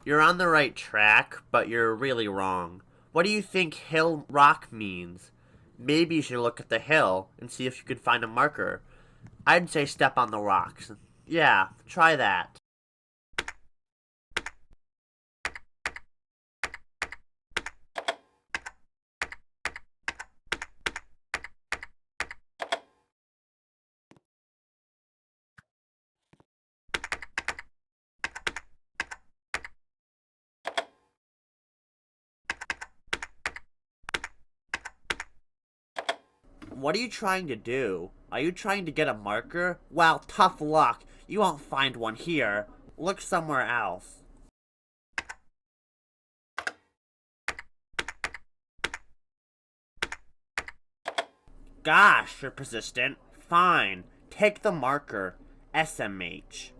You're on the right track, but you're really wrong. What do you think hill rock means? Maybe you should look at the hill and see if you could find a marker. I'd say step on the rocks. Yeah, try that. What are you trying to do? Are you trying to get a marker? Well, tough luck. You won't find one here. Look somewhere else. Gosh, you're persistent. Fine. Take the marker. SMH.